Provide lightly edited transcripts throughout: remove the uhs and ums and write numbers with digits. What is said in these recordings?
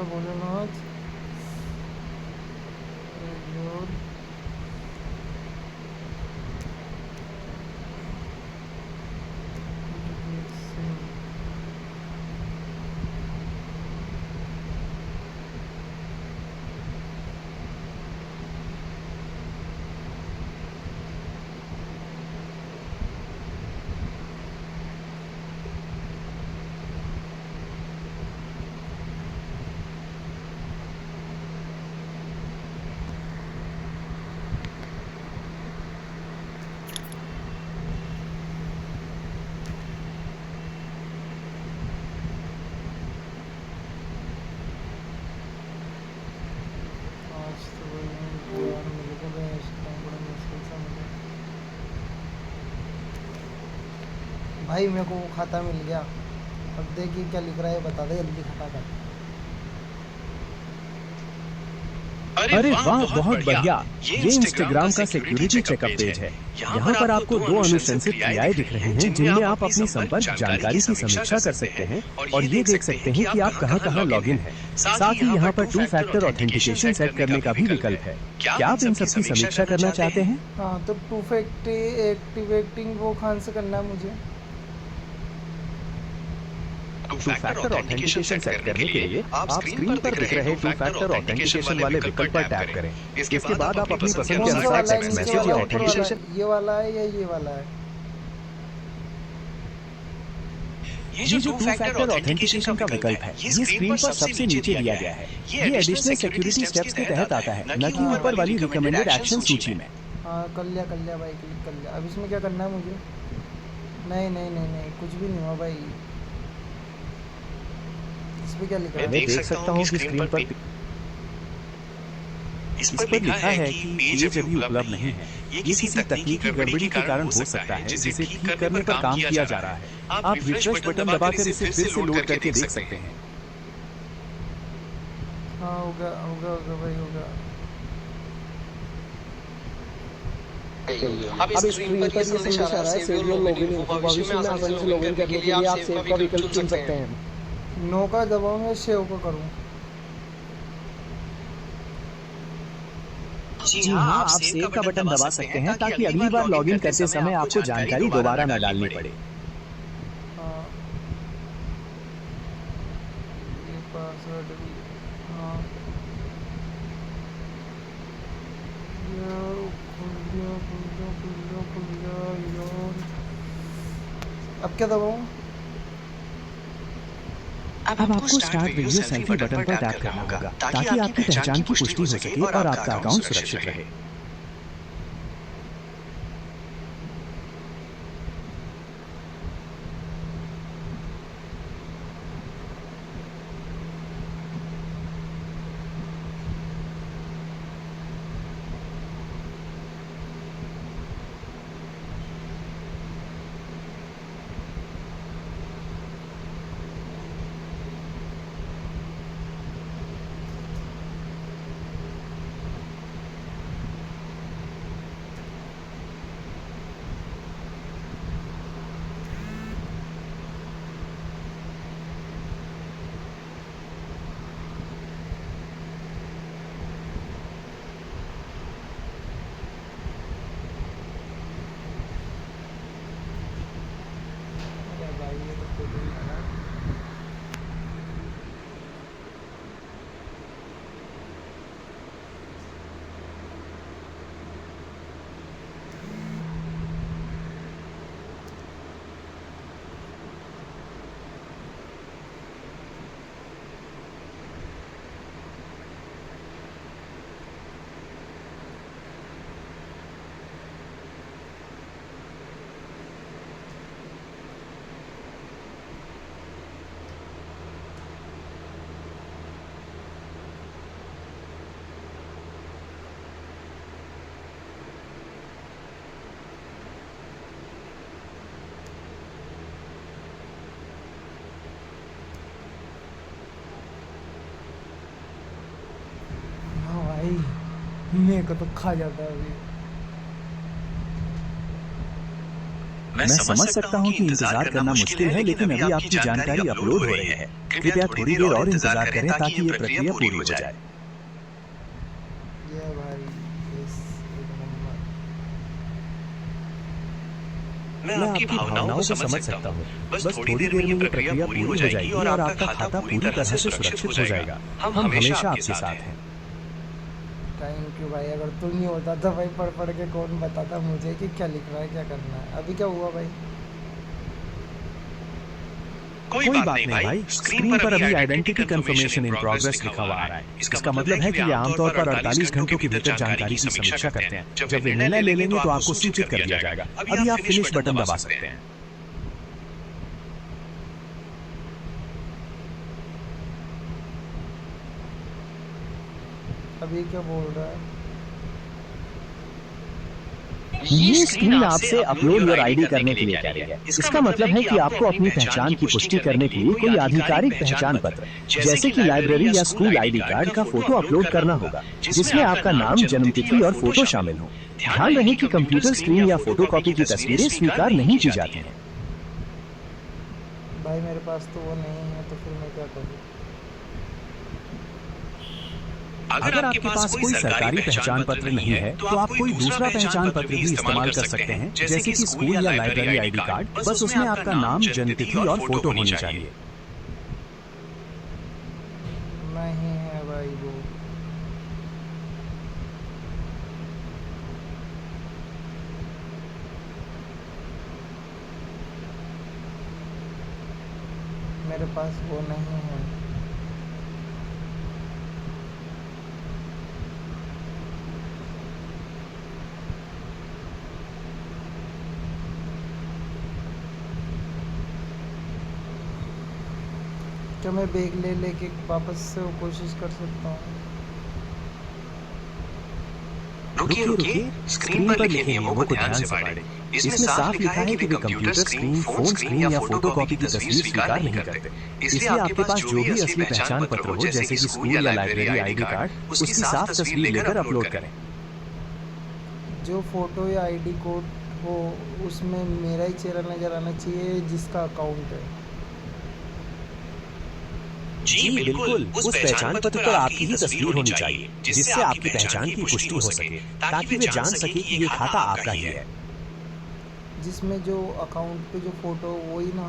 भोलेनाथ। भाई मेरे को वो खाता मिल गया। अब देखिए क्या लिख रहा है, बता दे जल्दी फटाफट। अरे वाह, बहुत बढ़िया। ये इंस्टाग्राम का सिक्योरिटी चेकअप पेज है। यहाँ पर आपको 2 अनुशंसित क्रियाएं दिख रही हैं जिनमें आप अपनी संपर्क जानकारी की समीक्षा कर सकते हैं और ये देख सकते हैं कि आप कहाँ-कहाँ लॉगिन हैं। साथ ही यहाँ पर 2 फैक्टर ऑथेंटिकेशन सेट करने का भी विकल्प है। क्या आप इन सब की समीक्षा करना चाहते हैं? हाँ, तो 2 फैक्टर एक्टिवेटिंग वो कहाँ से करना है मुझे? 2 फैक्टर ऑथेंटिकेशन सेट करने के लिए आप स्क्रीन पर दिख रहे 2 फैक्टर ऑथेंटिकेशन वाले विकल्प पर टैप करें। इसके बाद आप अपनी पसंद के अनुसार टेक्स्ट मैसेज या ऑथेंटिकेशन ये वाला है या ये वाला है? ये जो 2 फैक्टर ऑथेंटिकेशन का विकल्प है, ये स्क्रीन पर सबसे नीचे दिया गया है। ये एडिशनल सिक्योरिटी स्टेप्स के तहत आता है, न कि ऊपर वाली रिकमेंडेड एक्शन सूची में। हाँ, कर लिया भाई, क्लिक कर लिया। अब इसमें क्या करना है मुझे? नहीं, कुछ भी नहीं हुआ भाई। इस पे क्या लिखा है? मैं देख सकता हूँ कि स्क्रीन पर इस पर लिखा है कि पेज अभी उपलब्ध नहीं है। ये किसी तकनीकी गड़बड़ी के कारण हो सकता है, जिसे ठीक करने पर काम किया जा रहा है। आप रिफ्रेश बटन दबाकर इसे फिर से लोड करके देख सकते हैं। हाँ, होगा भाई, होगा। अब इस स्क्रीन पर ये संदेश आ रहा है, सेव योर लॉगिन इन्फो। भविष्य में आसानी से लॉगिन करने के लिए आप सेव का विकल्प चुन सकते हैं। नो का दबाऊं या सेव को करूं? जी हाँ, आप सेव का बटन दबा सकते हैं ताकि अगली बार लॉगिन करते समय आपको जानकारी दोबारा न डालनी पड़े। हाँ, ये पासवर्ड भी। हाँ, यार खुल गया यार। अब क्या दबाऊं? अब आपको स्टार्ट वीडियो सेल्फी बटन पर टैप करना होगा ताकि आपकी पहचान की पुष्टि हो सके और आपका अकाउंट सुरक्षित रहे। मेरे को तो खा जाता है अभी। मैं समझ सकता हूँ कि इंतजार करना मुश्किल है, लेकिन अभी आपकी जानकारी अपलोड हो रही है। कृपया थोड़ी देर और इंतजार करें ताकि ये प्रक्रिया पूरी हो जाए। ये भाई इस एक नंबर। मैं आपकी भावनाओं को समझ सकता हूँ। बस थोड़ी देर में ये प्रक्रिया पूरी हो जाएगी और आपका खाता पूरी तरह से सुरक्षित हो जाएगा। हम हमेशा आपके साथ हैं। थैंक यू भाई। अगर तू नहीं होता तो भाई पढ़ पढ़ के कौन बताता मुझे कि क्या लिख रहा है, क्या करना है। अभी क्या हुआ भाई? कोई बात नहीं भाई, स्क्रीन पर अभी आइडेंटिटी कंफर्मेशन इन प्रोग्रेस लिखा हुआ आ रहा है। इसका मतलब है कि ये आमतौर पर 48 घंटों के भीतर जानकारी की समीक्षा करते हैं। जब वे निर्णय ले लेंगे तो आपको सूचित कर दिया जाएगा। अभी आप फिनिश बटन दबा सकते हैं। अभी क्या बोल रहा है? ये स्क्रीन आपसे अपलोड योर आईडी करने के लिए कह रही है। इसका मतलब है कि आपको अपनी पहचान की पुष्टि करने के लिए कोई आधिकारिक पहचान पत्र, जैसे कि लाइब्रेरी या स्कूल आईडी कार्ड का फोटो अपलोड करना होगा, जिसमें आपका नाम, जन्मतिथि और फोटो शामिल हो। ध्यान रहे कि कंप्यूटर स्क्रीन या फोटोकॉपी की तस्वीरें स्वीकार नहीं की जाती हैं। भाई मेरे पास तो वो नहीं है, तो फिर मैं क्या करूँ? अगर आपके पास कोई सरकारी पहचान पत्र नहीं है, तो आप कोई दूसरा पहचान पत्र भी इस्तेमाल कर सकते हैं, जैसे कि स्कूल या लाइब्रेरी आईडी कार्ड। बस उसमें आपका नाम, जन्मतिथि और फोटो होनी चाहिए। नहीं है भाई वो। मेरे पास वो नहीं है। क्या मैं बैग ले लेके वापस से वो कोशिश कर सकता हूँ? रुकिए रुकिए, स्क्रीन पर लिखे नियमों को ध्यान से पढ़ें। इसमें साफ लिखा है कि वे कंप्यूटर स्क्रीन, फोन स्क्रीन या फोटोकॉपी की तस्वीर स्वीकार नहीं करते। इसलिए आपके पास जो भी असली पहचान पत्र हो, जैसे कि स्कूल या लाइब्रेरी आईडी कार्ड, उसकी साफ तस्वीर लेकर अपलोड करें। जो फोटो या आईडी कोड हो उसमें मेरा ही चेहरा नज़र आना चाहिए जिसका अकाउंट है। जी बिल्कुल, उस पहचान पत्र पर आपकी ही तस्वीर होनी चाहिए, जिससे आपकी पहचान की पुष्टि हो सके, ताकि वे जान सके कि ये खाता आपका ही है। जिसमें जो अकाउंट पे जो फोटो वही ना।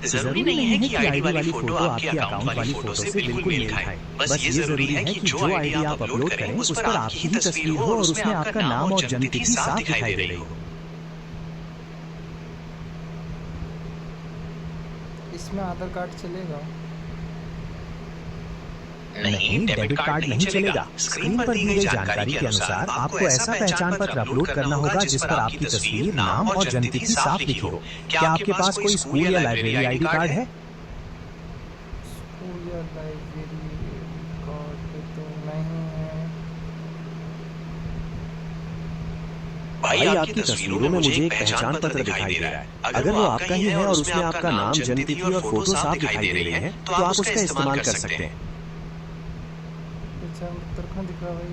जरूरी नहीं है कि आईडी वाली फोटो आपके अकाउंट वाली फोटो से बिल्कुल मेल खाए। बस ये जरूरी है कि जो आईडी आप अपलोड करें उस पर आपकी ही तस्वीर हो और उसमें आपका नाम और जन्मतिथि साफ दिखाई दे रही हो। इसमें आधार कार्ड चलेगा? नहीं, डेबिट कार्ड नहीं चलेगा। स्क्रीन पर दी गई जानकारी के अनुसार आपको ऐसा पहचान पत्र अपलोड करना होगा जिस पर आपकी तस्वीर, नाम और जन्मतिथि साफ लिखी हो। क्या आपके पास कोई स्कूल या लाइब्रेरी आईडी कार्ड है? स्कूल या लाइब्रेरी कार्ड तो नहीं है। भाई आपकी तस्वीरों में मुझे एक पहचान पत्र दिखाई दे रहा है। अगर वो आपका ही है और उसमें आपका नाम, जन्मतिथि और फोटो साफ दिखाई दे रहे हैं, तो आप उसका इस्तेमाल कर सकते हैं। पहचान पत्र कहाँ दिख रहा भाई?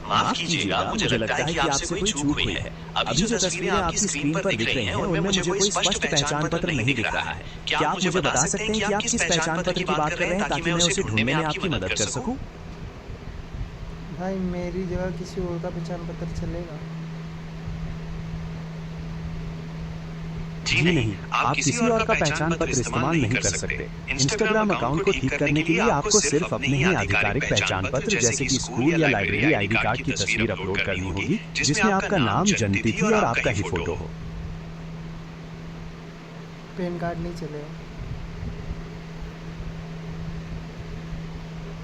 माफ कीजिएगा, मुझे लगता है कि आपसे कोई चूक हुई है। अभी जो तस्वीरें आपकी स्क्रीन पर दिख रही हैं, उनमें मुझे कोई स्पष्ट पहचान पत्र नहीं दिख रहा है। क्या आप मुझे बता सकते हैं कि आप किस पहचान पत्र की बात कर रहे हैं, ताकि मैं उसे ढूंढने में आपकी मदद कर सकूं? भाई मेरी जगह किसी और का पहचान पत्र चलेगा? जी नहीं, आप किसी और का पहचान पत्र इस्तेमाल नहीं कर सकते। इंस्टाग्राम अकाउंट को ठीक करने के लिए आपको सिर्फ अपने ही आधिकारिक पहचान पत्र, जैसे कि स्कूल या लाइब्रेरी आईडी कार्ड की तस्वीर अपलोड करनी होगी, जिसमें आपका नाम, जन्मतिथि और आपका ही फोटो हो। पैन कार्ड नहीं चलेगा?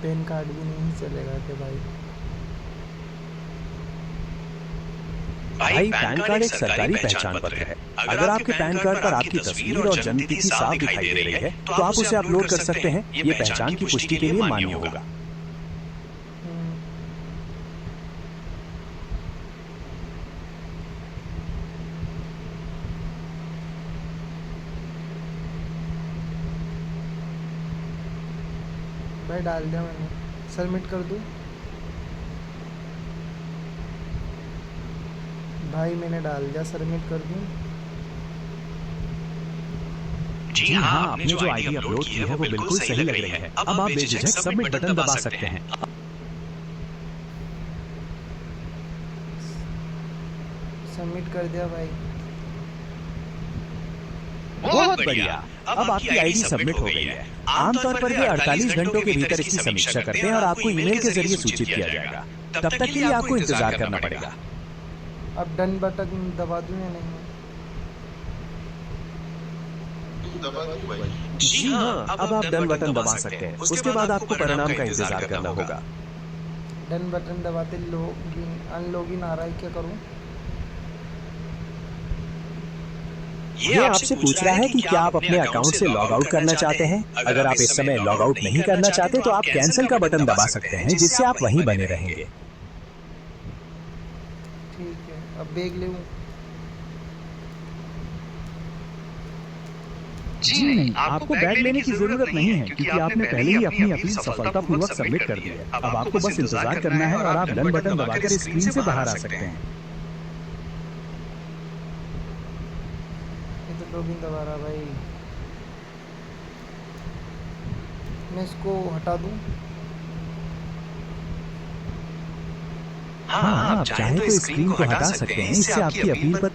पैन कार्ड भी नहीं चलेगा कि भाई? भाई पैन कार्ड एक सरकारी पहचान पत्र है। अगर आपके पैन कार्ड पर आपकी तस्वीर और जन्मतिथि साफ दिखाई दे रही है, तो आप उसे अपलोड कर सकते हैं। ये पहचान की पुष्टि के लिए मान्य होगा। भाई डाल दिया मैंने, सबमिट कर दूं? भाई मैंने डाल दिया, सबमिट कर दूं? जी हाँ, आपने जो आईडी अपलोड की है वो बिल्कुल सही लग रही है। अब आप बेझिझक सबमिट बटन दबा सकते हैं। सबमिट कर दिया भाई। बहुत बढ़िया। अब आपकी आईडी सबमिट हो गई है। आमतौर पर ये 48 घंटों के भीतर इसकी समीक्षा करते हैं और आपको ईमेल के जरिए सूचित किया जाएगा। तब तक के लिए आपको इंतजार करना पड़ेगा। अब डन बटन दबा दूं या नहीं? जी हाँ, अब आप डन बटन दबा सकते हैं। उसके बाद आपको परिणाम का इंतजार करना होगा। डन बटन दबाते लॉगिन अनलॉगिन आ रहा है, क्या करूं? ये आपसे पूछ रहा है कि क्या आप अपने अकाउंट से लॉग आउट करना चाहते हैं। अगर आप इस समय लॉग आउट नहीं करना चाहते तो आप कैंसिल का बटन दबा सकते हैं, जिससे आप वहीं बने रहेंगे। ठीक है, अब बैग ले लूं? जी नहीं, आपको बैग लेने की जरूरत नहीं है, क्योंकि आपने पहले ही अपनी अपील सफलतापूर्वक सबमिट कर दी है। अब आपको बस इंतजार करना है और आप डन बटन दबाकर स्क्रीन से बाहर आ सकते हैं। ये तो लॉगिन दबा रहा भाई। मैं इसको हटा दूं? हाँ, आप चाहें तो स्क्रीन को हटा सकते हैं। इससे आपकी अपील पर